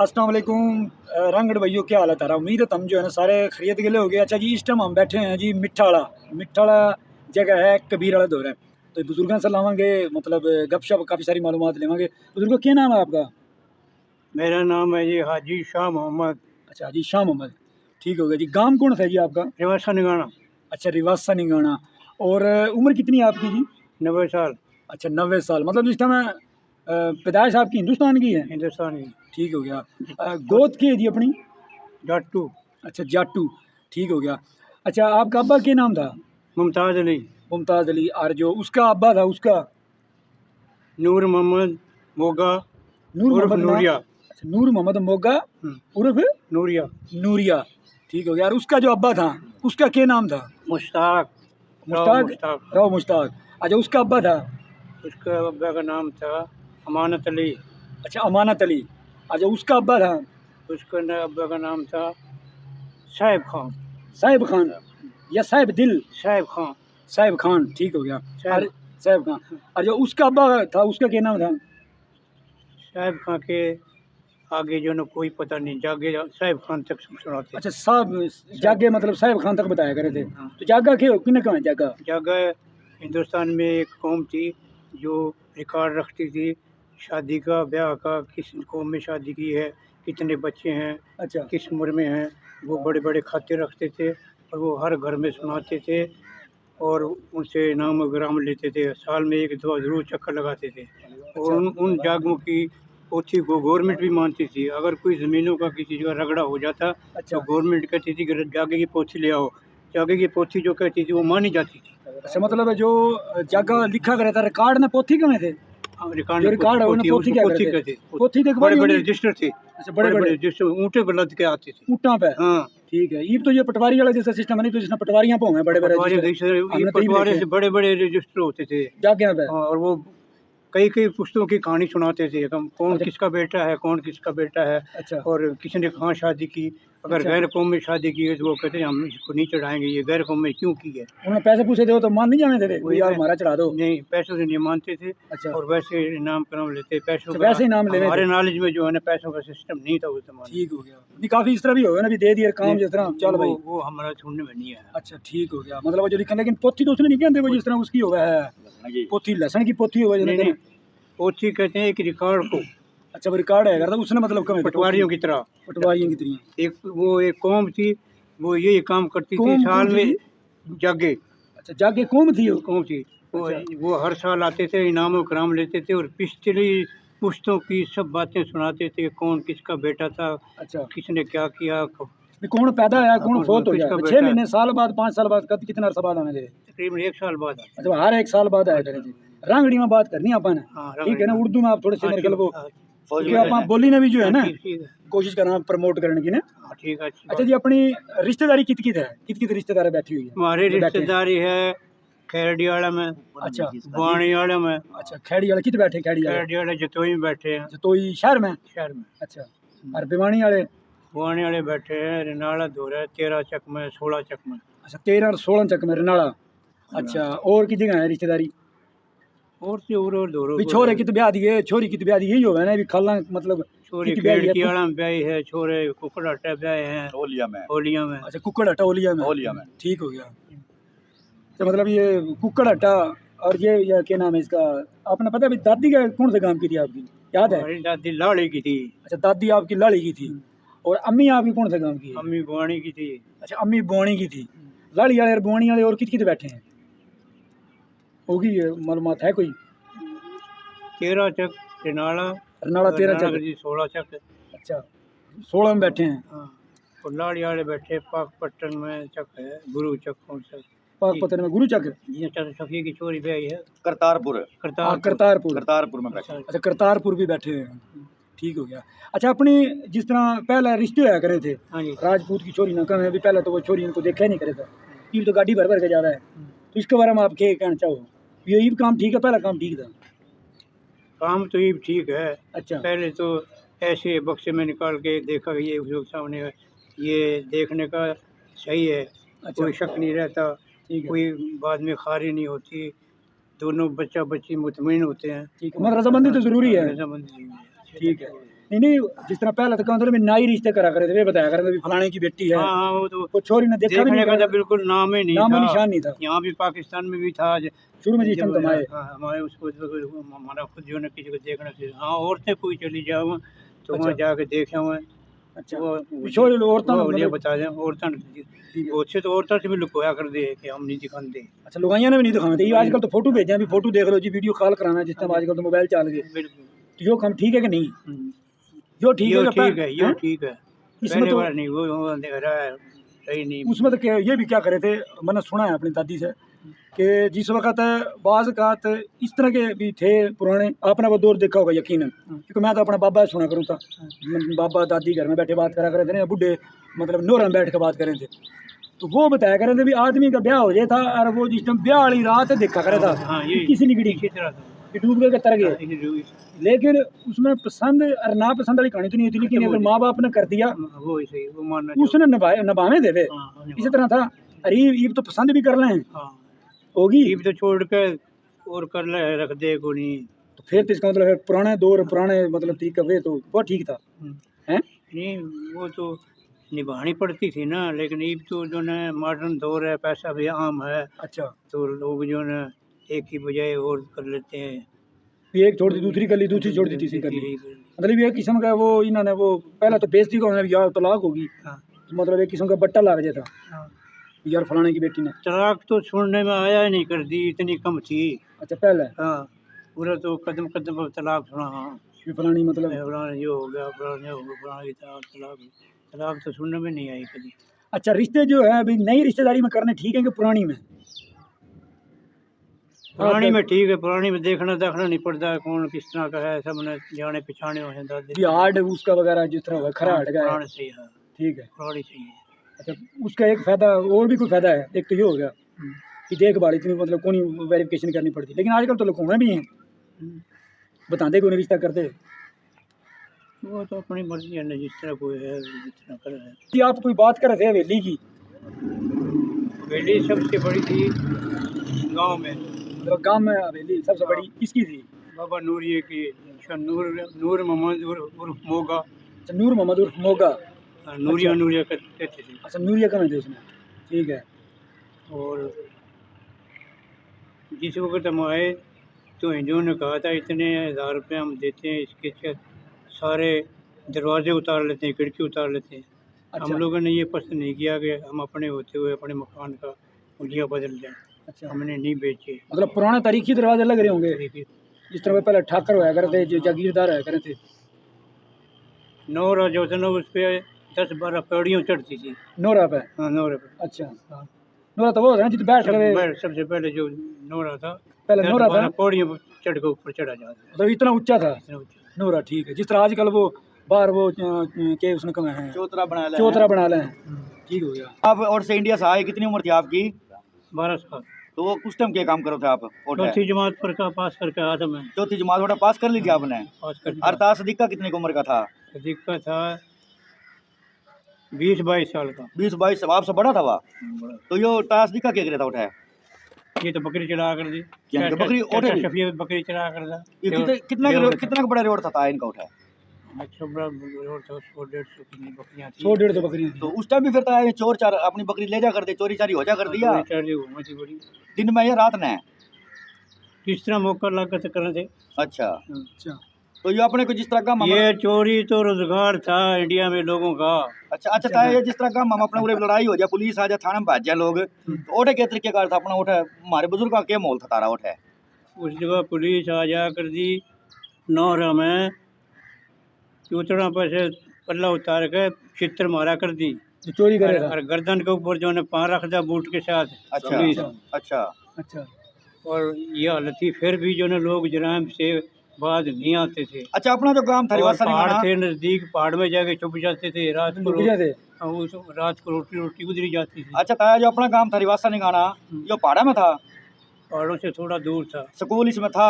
अस्सलाम वालेकुम रंगड़ भैया, क्या हाल है तारा। उम्मीद है तुम जो है ना सारे खरीद के लिए हो गए। अच्छा जी, इस टाइम हम बैठे हैं जी मिठा वाला जगह है कबीर वाला दौर है। तो बुजुर्गों से लावांगे मतलब गपशप काफ़ी सारी मालूमात लेवांगे। बुजुर्गों क्या नाम है आपका? मेरा नाम है जी हाजी शाह मोहम्मद अच्छा हाजी शाह मोहम्मद, ठीक हो गया जी। गांव कौन सा है जी आपका? रिवासा निगाना। अच्छा रिवासा निगाना। और उम्र कितनी है आपकी जी? 90 साल। अच्छा 90 साल, मतलब जिस टाइम पैदाइश आपकी हिंदुस्तान की है। हिंदुस्तान की। ठीक हो गया। गोद की है जी अपनी? जाटू। अच्छा जाटू, ठीक हो गया। अच्छा आपका अब्बा क्या नाम था? मुमताज़ अली। मुमताज़ अली। और जो उसका अब्बा था उसका? नूर मोहम्मद मोगा नूर उर्फ मोहम्मद नाम। नूरिया। अच्छा नूर मोहम्मद मोगा उर्फ नूरिया। नूरिया, ठीक हो गया। और उसका जो अब्बा था उसका क्या नाम था? मुश्ताक। राव मुश्ताक। मुश्ताक। राव मुश्ताक। अच्छा उसका अब्बा था? उसके अब्बा का नाम था अमानत अली। अच्छा अमानत अली। अच्छा उसका अब्बा था? उसके अब्बा का नाम था साहिब खान। साहिब खान या साहिब दिल? साहिब खान। साहिब खान, ठीक हो गया। और साहिब साहिब खान। और जो उसका अब्बा था उसका क्या नाम था? साहिब खान के आगे जो ना कोई पता नहीं, जागे साहिब खान तक सुनाते। अच्छा साहब जागे, मतलब साहिब खान तक बताया करे थे। हाँ। तो जागा क्या किन्ने कहा जागा? जागा हिंदुस्तान में एक कौम थी जो रिकॉर्ड रखती थी शादी का, ब्याह का, किस कौम में शादी की है, कितने बच्चे हैं, अच्छा किस उम्र में हैं। वो बड़े बड़े खाते रखते थे और वो हर घर में सुनाते थे और उनसे इनाम वगैरह लेते थे। साल में एक दो ज़रूर चक्कर लगाते थे। और उन जागों की पोथी को गवर्नमेंट भी मानती थी। अगर कोई ज़मीनों का किसी जगह रगड़ा हो जाता अच्छा। तो गवर्नमेंट कहती थी कि जागे की पोथी ले आओ। जागे की पोथी जो कहती थी वो मानी जाती थी। अच्छा मतलब जो जागा लिखा करे था रिकॉर्ड में पोथी कमें थे? रिकॉर्ड जो में रिकॉर्ड है उन्हें पोथी उसको क्या पोथी करते? कहते। पोथी देख बड़े भाई बड़े होगी। रजिस्टर थे। अच्छा बड़े बड़े बड़े बड़े रजिस्टर ऊँटे पर लद के आते थे। ऊँटा पे। हाँ। ठीक है। ये तो ये पटवारी वाला जैसा सिस्टम है, नहीं तो जिसमें पटवारियां पाओ हैं बड़े बड़े पटवारी रजिस्टर। ये हमने तो ये पटवारे देखे से बड़े बड़े रजिस्टर होते थे। जागे पे। और वो कई कई पुस्तकों की कहानी सुनाते थे। हम कौन अच्छा किसका बेटा है, कौन किसका बेटा है अच्छा और किसी ने कहाँ शादी की। अगर अच्छा। गैर कौम में शादी की है तो वो कहते हैं हम इसको नहीं चढ़ाएंगे, ये गैर कौम में क्यों की है। उन्होंने पैसे पूछे थे तो मान नहीं जाने थे वही यार मैं हमारा चढ़ा दो। नहीं, पैसों से नहीं मानते थे। अच्छा और वैसे इनाम कनाम लेते पैसों अच्छा का। वैसे ही नाम लेने हमारे थे। नॉलेज में जो है ना पैसों का सिस्टम नहीं था उस जमाने में। ठीक हो गया। नहीं काफी इस तरह भी होगा ना, भी दे दिया काम जिस तरह चल भाई। वो हमारा सुनने में नहीं आया। अच्छा ठीक हो गया। मतलब वो जो लिखा, लेकिन पोथी तो उसने नहीं कहते वो जिस तरह उसकी होगा है पोथी लहसुन की पोथी होगा जो नहीं कहते नहीं, हैं। पोथी कहते हैं एक रिकॉर्ड को। अच्छा वो रिकॉर्ड है अगर, तो उसने मतलब कम पटवारियों की तरह। पटवारियों की तरह। एक वो एक कौम थी, वो यही काम करती थी कौम साल कौन सी में। थी? जागे अच्छा जाके कौम थी वो? कौम थी वो। अच्छा वो हर साल आते थे, इनाम और कराम लेते थे और पिछली पुश्तों की सब बातें सुनाते थे। कौन किसका बेटा था, अच्छा। किसने क्या किया, भी कौन पैदा है कौन फोत हो किसका गया? छह बेटा है। महीने साल बाद 5 साल बाद कद कितना अरसा बाद आने दे? तकरीबन एक साल बाद आते। अच्छा हर एक साल बाद आया करे जी। रंगड़ी में बात करनी अपन है। हाँ, ठीक है ना, रंगड़ी। उर्दू में आप थोड़े से हाँ, मेरे ख्याल वो हाँ, क्योंकि आप बोली ने भी जो है ना ठीक ठीक है। कोशिश करना प्रमोट करने की ना। हाँ, ठीक है, अच्छी अच्छा बात। जी अपनी रिश्तेदारी कित है? कित रिश्तेदार बैठी हुई है हमारी जो बैठे हैं? रिश्तेदारी है खैरडियाड़ा में, अच्छा बाणीवाड़ा में। अच्छा खैड़ी वाले कित बैठे? खैड़ी वाले खैरडियाड़ा जतोई में बैठे हैं, जतोई शहर में। शहर में। अच्छा और भिवानी वाले? बुआने वाले बैठे हैं रिनाला धोरा 13 चक में, 16 चक में। अच्छा 13 और 16 चक में रनाड़ा। अच्छा और की जगह है रिश्तेदारी? और से और धोरो भी छोरे कित ब्याह दिए, छोरी कित ब्याह दी, यही होगा ना भी खाला मतलब छोरी कित ब्याह है? खेड़कियाड़ा में ब्याही है, छोरे कुकड़ाटा ब्याहे हैं होलिया में। होलिया में। अच्छा कुक्कड़ हट्टा ओलिया में। होलिया में। ठीक हो गया। तो मतलब ये कुक्कड़ हट्टा और ये क्या नाम है इसका? आपने पता है भी दादी का कौन से काम की थी आपकी, याद है? हमारी दादी लाड़ी की थी। अच्छा दादी आपकी लाड़ी की थी। और अम्मी आपकी कौन सा काम की है? अम्मी बुआनी की थी। अच्छा अम्मी बुआनी की थी। लाड़ी वाले और बुआनी वाले और कित बैठे हैं? होगी ये मालूमात है कोई? 13 चक रिनाला। रनाड़ा 13 चक। 16 चक। अच्छा 16 में बैठे हैं। हाँ। और लाड़ी वाले बैठे पाकपट्टन में चक है, गुरु चक कौन सा पाकपतन में गुरु चक। जिस तरह सफी की छोरी ब्याही है करतारपुर। करतारपुर। करतारपुर में बैठे। अच्छा करतारपुर भी बैठे हैं। ठीक हो गया। अच्छा अपनी जिस तरह पहले रिश्ते होया करे थे हाँ जी। राजपूत की छोरी ना कम है, भी पहले तो वो छोरी इनको देखा ही नहीं करे था, ये तो गाड़ी भर भर के जा रहा है। तो इसके बारे में आप क्या कहना चाहो? ये काम ठीक है, पहला काम ठीक था? काम तो ये ठीक है। अच्छा पहले तो ऐसे बक्से में निकाल के देखा कि ये उसके सामने है, ये देखने का सही है। अच्छा कोई शक नहीं रहता, ठीक है। कोई बाद में खारी नहीं होती, दोनों बच्चा बच्ची मुतमईन होते हैं। ठीक है, मतलब रजामंदी तो जरूरी है। रजामंदी। ठीक है। नहीं नहीं, जिस तरह पहले तो कहते थे नाई रिश्ते करा करे थे, वे बताया करे थे भी फलाने की बेटी है, हाँ हाँ, वो तो कोई छोरी ने देखा भी देखने नहीं का तो करा, बिल्कुल नाम ही नहीं नामो था। निशान नहीं था यहाँ भी पाकिस्तान में भी था शुरू में, जिस टाइम जब कमाए। हमारे उसको हमारा खुद जो है किसी को देखना चाहिए। हाँ, औरतें कोई चली जाओ तो वहाँ अच्छा जाके देखे हुए अच्छा, वो छोरी औरतों वो मतलब बता दें औरतें ठीक है। उससे तो औरतों से भी लुकोया कर दे कि हम नहीं दिखाते। अच्छा, लुगाइयां ने भी नहीं दिखाते, ये आजकल तो फोटो भेजे अभी, फोटो देख लो जी, वीडियो कॉल कराना है जिस टाइम आजकल तो मोबाइल चल गए, बिल्कुल तो यो काम ठीक है कि नहीं? यो ठीक है यो या ठीक है, यो हैं? ठीक है। इसमें पहले तो वाला नहीं, वो अंधेरा है, सही नहीं। उसमें तो ये भी क्या करे थे, मैंने सुना है अपनी दादी से कि जिस वक्त बाज कात इस तरह के भी थे पुराने, आपने वो दौर देखा होगा यकीनन, क्योंकि मैं तो अपना बाबा सुना करूँ था, बाबा दादी घर में बैठे बात करा करे थे ना, बुढ़े मतलब नोरा में बैठ के बात करें थे, तो वो बताया करे थे भी आदमी का ब्याह हो जाए था और वो जिस टाइम ब्याह वाली रात देखा करे था हाँ, कि ये किसी निगड़ी इसी तरह था। कि डूब गए के तर गए, हाँ, लेकिन उसमें पसंद और ना पसंद वाली कहानी तो नहीं होती, लेकिन अगर माँ बाप ने कर दिया वो ही सही, वो मानना उसने नभावे देवे, हाँ, इसी तरह था। अरे ईब तो पसंद भी कर लें हाँ, होगी, ईब तो छोड़ के और कर ले रख दे को नहीं। तो फिर तो इसका मतलब है पुराने दौर पुराने मतलब तरीका वे तो वो ठीक था हैं। नहीं, वो तो निभानी पड़ती थी ना, लेकिन ईब तो जो है मॉडर्न दौर है, पैसा भी आम है, अच्छा, तो लोग जो है एक ही बजाय और कर लेते हैं। ये एक छोड़ दी दूसरी कर ली, दूसरी छोड़ दी तीसरी कर ली, मतलब ये एक किस्म का वो इन्होंने वो पहला तो बेइज्जती का होना यार तलाक होगी, हाँ, तो मतलब एक किस्म का बट्टा लग जाता हाँ। यार फलाने की बेटी ने। तलाक तो सुनने में आया ही नहीं, कर दी इतनी कम थी। अच्छा पहले हाँ, पूरा तो कदम कदम पर तलाक सुना। हाँ, ये फलानी मतलब फलाना ये हो गया, फलाना ये हो गया, फलाना की तलाक तलाक तो सुनने में नहीं आई कभी। अच्छा, रिश्ते जो है अभी नई रिश्तेदारी में करने ठीक है कि पुरानी में? पुरानी में ठीक है, पुरानी में देखना देखना नहीं पड़ता है कौन किस तरह का है, सब ने जाने पहचाने हुए हैं दादे। जी हार्ड उसका वगैरह जिस तरह होगा खरा हट गया है, पुरानी सही है, ठीक है। पुरानी सही है। अच्छा, उसका एक फायदा और भी कोई फायदा है, एक तो ये हो गया कि देखभाल इतनी मतलब कौन वेरिफिकेशन करनी पड़ती, लेकिन आजकल तो लोग भी हैं बताते कौन रिश्ता करते। वो तो अपनी मर्जी है ना, जिस तरह कोई है जिस तरह कर है। जी आप कोई बात कर रहे थे हवेली की, हवेली सबसे बड़ी थी गांव में, मतलब गांव में हवेली सबसे बड़ी किसकी थी? बाबा नूरिये की, नूर मोहम्मद उर्फ मोगा। अच्छा, नूर मोहम्मद उर्फ मोगा। नूरिया नूरिया कहते थे। अच्छा, नूरिया कहाँ थे उसमें, ठीक है। और जिस वक्त हम आए तो हिंदुओं ने कहा था इतने 1000 रुपये हम देते हैं, इसके सारे दरवाजे उतार लेते हैं, खिड़की उतार लेते हैं। अच्छा हम लोगों ने ये पसंद नहीं किया कि हम अपने होते हुए अपने मकान का उलिया बदल जाए। अच्छा, हमने नहीं बेचे। मतलब पुराने तरीके दरवाजे लग रहे होंगे, देखिए, जिस तरह पहले ठाकर होया करते जो जागीरदार होया करते थे। नौरा जो था ना उस पर 10-12 पेड़ियों चढ़ती थी। नोरा पे? हाँ, नौरे पे। अच्छा, नोरा तो वो होता है ना जित बैठ रहे, सबसे पहले जो नौरा था, पहले नोरा था, 10-12 पौड़ियों पर चढ़ के ऊपर चढ़ा जाता था। मतलब इतना ऊंचा था इतना ऊंचा। नोरा, ठीक है। जिस तरह आजकल वो बाहर वो के उसने कहा है चौतरा बना ले चौतरा बना लें, ठीक हो गया। आप और से इंडिया से आए, कितनी उम्र थी आपकी? 12 साल। तो वो कुछ टाइम क्या काम करो थे आप? चौथी जमात पर का पास करके आया था मैं। चौथी जमात वोटा पास कर लीजिए आपने? पास करके अरताज सदीक का कितनी की उम्र का था? दिक्कत था 20-22 साल का। 20-22 आपसे बड़ा था वह? बड़ा। तो यो ताज सदीक का क्या करे था उठा? ये तो बकरी चढ़ा कर दी। क्या बकरी उठे? शफी बकरी चढ़ा कर दा। ये कितना का बड़ा रोड था इनका उठा? अच्छा, बड़ा रोड था, 100-150 की बकरियां थी। 100-150 बकरी तो उस टाइम भी फिर था ये चोर चार अपनी बकरी ले जा करते, चोरी चारी हो जा कर दिया बड़ी दिन में या रात में? किस तरह मौका लगा तो करने थे। अच्छा, अच्छा, तो ये अपने को जिस तरह का ये चोरी तो रोजगार था इंडिया में लोगों का। अच्छा अच्छा था ये जिस तरह का हम अपने पूरे लड़ाई हो जाए, पुलिस आ जाए, थाने में भाज जाए लोग, तो ओठे के तरीके कार था अपना उठे? हमारे बुजुर्ग का क्या मोल था तारा उठे? उस जगह पुलिस आ जा कर दी नौरा में, चूतड़ा पर से पल्ला उतार के छितर मारा कर दी। जो चोरी करेगा। और गर्दन के ऊपर जो है पार रख दिया बूट के साथ। अच्छा पुलिस। अच्छा अच्छा, और ये हालत थी, फिर भी जो है लोग जराइम से बाद नहीं आते थे। अच्छा, अपना जो काम था और रिवासा पहाड़ निकाना, थे नजदीक, पहाड़ में जाके छुप जाते थे रात को। लुक जाते। उस रात को रोटी रोटी गुजरी जाती थी। अच्छा ताया जो अपना काम था रिवासा निकाना, जो पहाड़ा में था? पहाड़ों से थोड़ा दूर था। स्कूल इसमें था?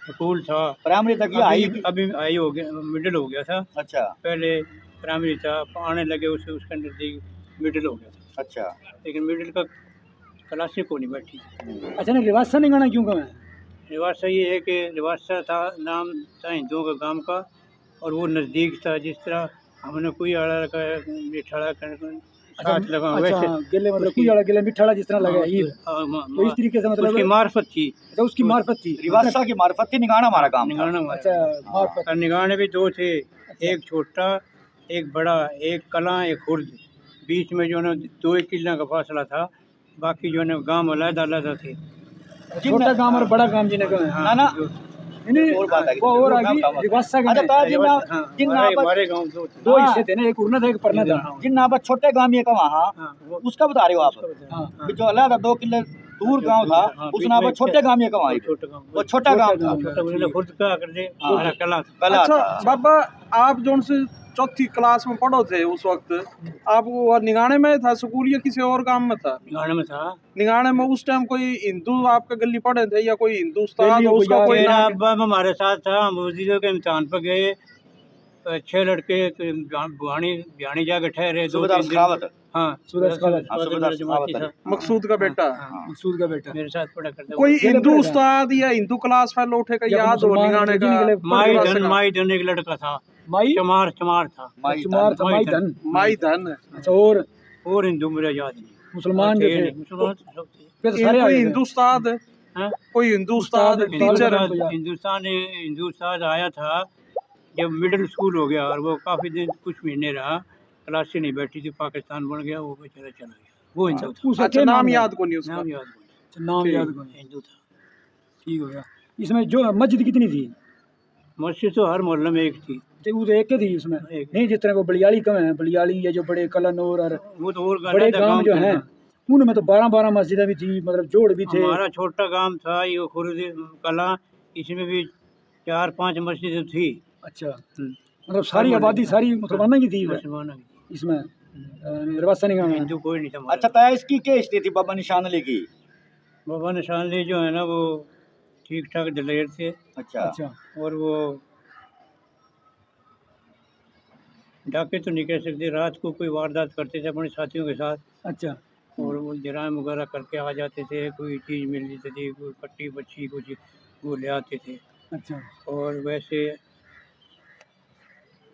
स्कूल था। प्राइमरी तक या हाई? अभी हाई हो गया, मिडिल हो गया था। अच्छा पहले प्राइमरी था, आने लगे उसके नजदीक मिडिल हो गया था। अच्छा, लेकिन मिडिल का क्लासे को नहीं बैठी। अच्छा, ना रिवासा नहीं गाना क्यों कहा है? रिवासा ये है कि रिवासा था नाम था हिंदुओं का गांव का, और वो नज़दीक था। जिस तरह हमने कोई आड़ा रखा है मिठाड़ा साथ लगा अच्छा वैसे गिले मतलब उसकी- कोई वाला गिले मिठाड़ा जिस तरह लगा हाँ, ईद, तो इस तरीके से उसकी मतलब मार्फत थी। अच्छा उसकी मार्फत थी। रिवासा की मार्फत थी, निगाना हमारा काम था। निगाना अच्छा मार्फत। और निगाने भी दो थे, एक छोटा एक बड़ा, एक कला एक खुर्द। बीच में जो है ना 2 किला का फासला था, बाकी जो है ना गाँव अलग अलग थे। छोटा काम और बड़ा काम जिन्हें कहा ना ना नहीं और बात है वो और आगे रिवासा के अच्छा में ताया जिन्ना हाँ, जिन्ना हमारे आप हमारे गाँव दो थे। दो हाँ। हिस्से थे ना, एक उड़ना था एक परना था। जिन्ना आप छोटे गांव ये का वहाँ हाँ, वो- उसका बता रहे हो आप, हाँ हाँ, जो अलग था 2 किले दूर गांव था, हाँ, उस नाम छोटे गांव ये का वहाँ छोटा गाँव वो छोटा गांव था। छोटा उसने खुद का कर दे हाँ। हमारा कला था। कला अच्छा था। बाबा, आप जो से चौथी क्लास में पढ़ो थे उस वक्त, आप वो निगाने में था स्कूल या किसी और गांव में था? निगाने में था। निगाने में उस टाइम कोई हिंदू आपका गली पढ़े थे या कोई हिंदू उस्ताद गली हो, कोई उसका याद कोई मेरा नाम? अब्बा हमारे साथ था। हम मस्जिदों के इम्तिहान पर गए, 6 लड़के बुहानी जाके ठहरे 2-3 सूबेदार दिन। सखावत हाँ सूबेदार सखावत। हाँ, सूबेदार मेरा जमाती सखावत था। मकसूद का बेटा। हाँ, मकसूद का बेटा। मेरे साथ पढ़ा करता कोई केले हिंदू पढ़े था? उस्ताद या हिंदू क्लास फेलो उठे का या याद हो मुसलमान निगाने का? जिनके लिए माई पढ़ धन सका। माई धन एक लड़का था, माई चमार चमार था। माई चुमार था, माई माई धन। माई धन। अच्छा और हिंदू मेरा याद नहीं। मुसलमान जो थे थे नहीं, मुसलमान तो सब थे। फिर तो सारे आ कोई गए थे। हिंदू उस्ताद, हाँ? कोई हिंदू उस्ताद, उस्ताद टीचर? हिंदुस्तान आया था जब मिडिल स्कूल हो गया, और वो काफ़ी दिन कुछ महीने रहा, क्लास से नहीं बैठी थी, पाकिस्तान बन गया, वो बेचारा चला गया। वो हिंदू था। उसका अच्छा क्या नाम है? याद को नहीं उसका? नाम याद नहीं। अच्छा, नाम ठीक। याद कौन है? हिंदू था। ठीक हो गया। इसमें जो मस्जिद कितनी थी? मस्जिद तो हर मोहल्ले में एक थी। तो वो तो एक ही थी उसमें? एक। नहीं जिस तरह वो बलियाली कम है, बलियाली ये जो बड़े कलानौर और वो तो और बड़े था, गांव जो था। हैं उनमें तो 12-12 मस्जिदें भी थी, मतलब जोड़ भी थे। हमारा छोटा गांव था ये खुर्द कला, इसमें भी 4-5 मस्जिदें थी। अच्छा मतलब सारी हर आबादी मोहल्ले सारी मुसलमानों की थी मुसलमानों की। इसमें रवासा नहीं गाँव में। हिंदू कोई नहीं था हमारा। अच्छा ताया इसकी क्या हिस्ट्री थी बाबा निशान अली की? बाबा निशान अली जो है ना वो ठीक ठाक दिलेर थे, अच्छा अच्छा और वो डाके तो नहीं कह सकते, रात को कोई वारदात करते थे अपने साथियों के साथ, अच्छा और वो जराइम वगैरह करके आ जाते थे। कोई चीज़ मिल जाती थी, कोई कट्टी बच्ची कुछ वो ले आते थे। अच्छा और वैसे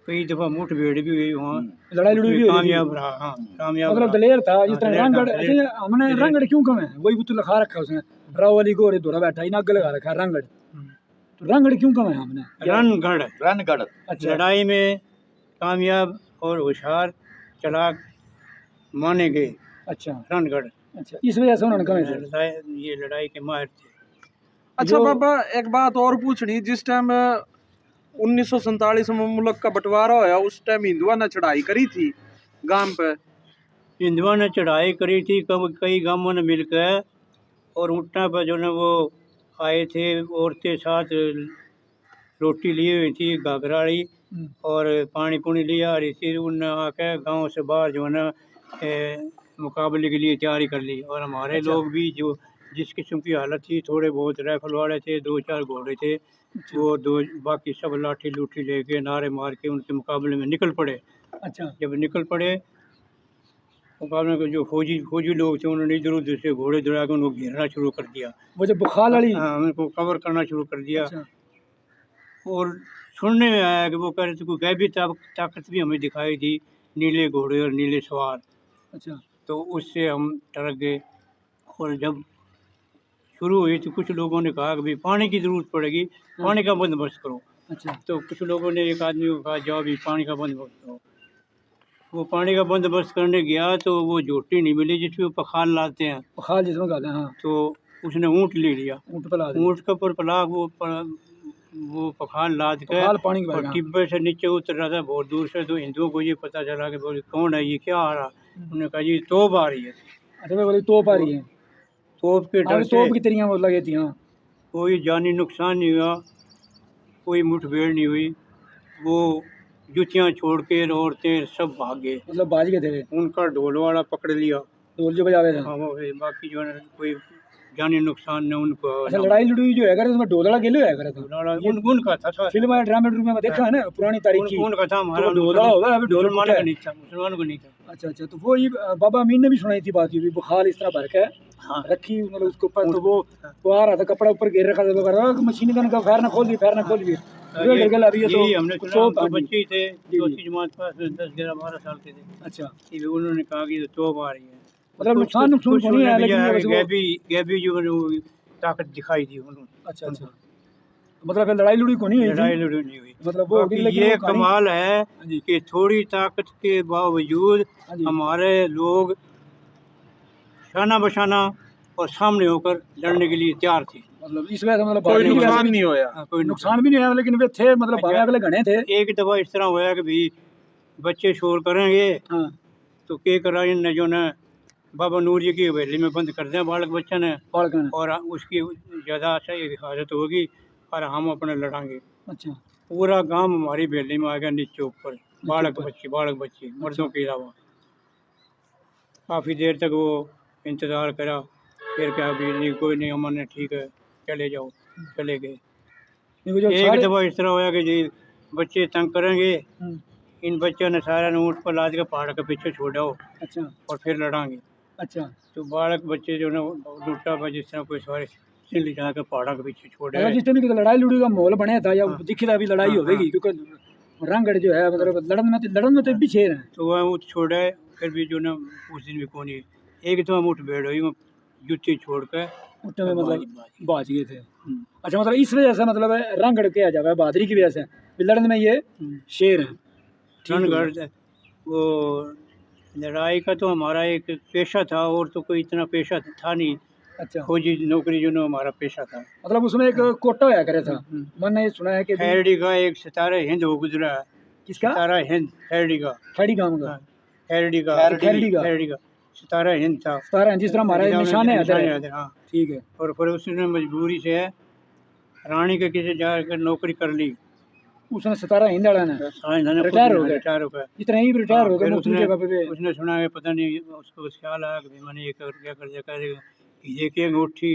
कई दफ़ा मुठभेड़ भी हुई वहाँ, लड़ाई लड़ाई भी उसमें हो रही थी। कामयाब रहा। हाँ, कामयाब मतलब रहा। दलेर था जिस हाँ, तरह दलेर था, रंगड़ दलेर। ऐसे हमने दलेर। रंगड़ क्यों कम है, वही बुत लिखा रखा है उसने, रावली गोरे धोरा बैठा इन अग लगा रखा है रंगड़, तो रंगड़ क्यों कम है हमने? रणगढ़ रणगढ़। अच्छा लड़ाई में कामयाब और होशियार चालाक माने गए। अच्छा रणगढ़ अच्छा इस वजह से उन्होंने कमे थे। ये लड़ाई के माहिर थे। अच्छा जो- बाबा एक बात और पूछनी, जिस टाइम 1947 में मुल्क का बंटवारा होया उस टाइम हिंदुओं ने चढ़ाई करी थी गांव पे? हिंदुओं ने चढ़ाई करी थी, कई गांवों ने मिलकर, और ऊँटना पर जो है वो आए थे, औरतें साथ रोटी लिए हुई थी घाघराड़ी, और पानी पुनी लिया रही थी। उन आके गांव से बाहर जो है ना मुकाबले के लिए तैयारी कर ली। और हमारे अच्छा। लोग भी जो जिस किस्म की हालत थी, थोड़े बहुत राइफल वाले थे, 2-4 घोड़े थे, वो दो बाकी सब लाठी लूठी लेके नारे मार के उनके मुकाबले में निकल पड़े। अच्छा जब निकल पड़े मुकाबले में, जो फौजी फौजी लोग थे उन्होंने इधर उधर से घोड़े दौड़ा के उनको घेरना शुरू कर दिया। वो जो बुखार वाली। हाँ, उनको कवर करना शुरू कर दिया। अच्छा और सुनने में आया कि वो कह रहे थे कोई गैबी ताकत भी हमें दिखाई दी, नीले घोड़े और नीले सवार। अच्छा तो उससे हम डर गए। और जब शुरू हुई तो कुछ लोगों ने कहा कि भाई पानी की ज़रूरत पड़ेगी, पानी का बंदोबस्त करो। अच्छा तो कुछ लोगों ने एक आदमी को कहा जाओ भी पानी का बंदोबस्त करो। वो पानी का बंदोबस्त करने गया तो वो जोटी नहीं मिली जिसमें वो पखाल लाते हैं, बुखार जिसमें कहते हैं हाँ, तो उसने ऊँट ले लिया। ऊँट पे ला दें। ऊँट के ऊपर पला वो पखाल लाद के बुखार पानी के और बारे में। टिब्बे से नीचे उतर रहा था बहुत दूर से। तो हिंदुओं को ये पता चला कि बोले कौन है ये, क्या आ रहा? उन्होंने कहा जी तोप आ रही है। अच्छा मैं बोली तोप आ रही है। तोप के हाँ डर से तोप की तरियाँ वो लगी थी हाँ। कोई जानी नुकसान नहीं हुआ, कोई मुठभेड़ नहीं हुई। वो जुतियाँ छोड़ के औरतें सब भाग गए। मतलब बाज गए थे। उनका ढोल वाला पकड़ लिया। ढोल जो बजावे थे। हाँ, वो बाकी जो है कोई जानी नुकसान न उनको। अच्छा लड़ाई लड़ूई जो है करे उसमें ढोलड़ा गेले है करे तो उनका था सारा। फिल्म है ड्रामे ड्रूमे में देखा है ना पुरानी तारीख की उनका था हमारा। तो ढोलड़ा होगा अभी ढोल मुसलमानों कुटा का है। नहीं था, मुसलमानों को नहीं था। अच्छा अच्छा तो वो ये बाबा अमीन ने भी सुनाई थी बात ये भी बुखार इस तरह भर के हाँ रखी मतलब उसके ऊपर तो वो आ रहा था कपड़ा ऊपर घेर रखा था वो कर रहा था मशीन गन का फायर ना खोल दी फायर ना खोल दी वो गिर गया अभी ये यही हमने तो सुना। तो उनके बच्चे ही थे जी, चौथी जमात पास 10 11 12 साल के थे। अच्छा ये उन्होंने कहा कि तोप आ रही है। मतलब नुकसान नुकसान को नहीं है लेकिन ये बस वो गैबी जो है वो ताकत दिखाई दी उन्होंने। अच्छा अच्छा मतलब फिर लड़ाई लड़ी को नहीं हुई लड़ाई थी लड़ी नहीं हुई। मतलब वो बाकी लेकिन ये वो कहानी- कमाल है हाँ जी कि थोड़ी ताकत के बावजूद हाँ जी हमारे लोग शाना बशाना और सामने होकर लड़ने के लिए तैयार थे। मतलब इस वजह से मतलब कोई भागने की वजह नुकसान से नहीं होया। कोई नुकसान भी नहीं है लेकिन वे थे मतलब भागे अच्छा। अगले घने थे एक दफ़ा इस तरह होया कि भाई बच्चे शोर करेंगे हाँ तो के करा इनने जो ना बाबा नूर जी की हवेली में बंद कर दिया बालक बच्चा ने, बालकन और उसकी ज़्यादा सही हिफाजत होगी और हम अपने लड़ांगे। अच्छा पूरा गांव हमारी हवेली में आ गया नीचे ऊपर। बालक बच्चे मर्दों के अलावा। काफ़ी देर तक वो इंतज़ार करा, फिर क्या भी नहीं कोई नहीं हमने ठीक है चले जाओ, चले गए। ये वो जो एक सारे दफ़ा इस तरह होया कि जी बच्चे तंग करेंगे, हम्म, इन बच्चों ने सारा ऊँट पर लाद के पहाड़ के पीछे छोड़ाओ अच्छा और फिर लड़ांगे। अच्छा तो बालक बच्चे जो ना लुट्टा पर जिस तरह कोई सारे सिल जाकर पहाड़ों के पीछे छोड़े। मतलब जिस टाइम की लड़ाई लुड़ी का माहौल बने था या हाँ। दिखी था अभी लड़ाई हाँ, होगी क्योंकि रंगगढ़ जो है मतलब लड़न में तो भी शेर है तो वह ऊँट छोड़े, फिर भी जो ना उस दिन भी कौन ही एक तो हम उठ बैठ हुई वो जुत्ती छोड़ कर उस टाइम मतलब बाजी। बाज गए थे अच्छा मतलब इस वजह से मतलब रंगगढ़ किया जाए बहादुरी की वजह से भी लड़न में ये शेर है ठीक है। रणगढ़ वो लड़ाई का तो हमारा एक पेशा था, और तो कोई इतना पेशा था नहीं। अच्छा फौजी नौकरी जो ना हमारा पेशा था। मतलब उसमें एक कोटा होया करे था मैंने सुना है कि भी- खैरडी का एक सितारा हिंद हो गुजरा है। किसका सितारा हिंद खैरडी का। खड़ी गांव का हाँ, खैरडी का खैरडी का सितारा हिंद था। सारा जिस तरह हमारे निशाने निशाने हैं आते, हाँ। ठीक है और फिर उसने मजबूरी से रानी के किसी जाकर नौकरी कर ली। उसने सतारा हिंद वाला ने रिटायर हो गया। रिटायर हो गया। इतना ही रिटायर हो गया फिर मुफ्ती उसने जगह पे उसने सुना है पता नहीं उसको ख्याल आया कि मैंने ये कर क्या कर दिया, कह ये कि अंगूठी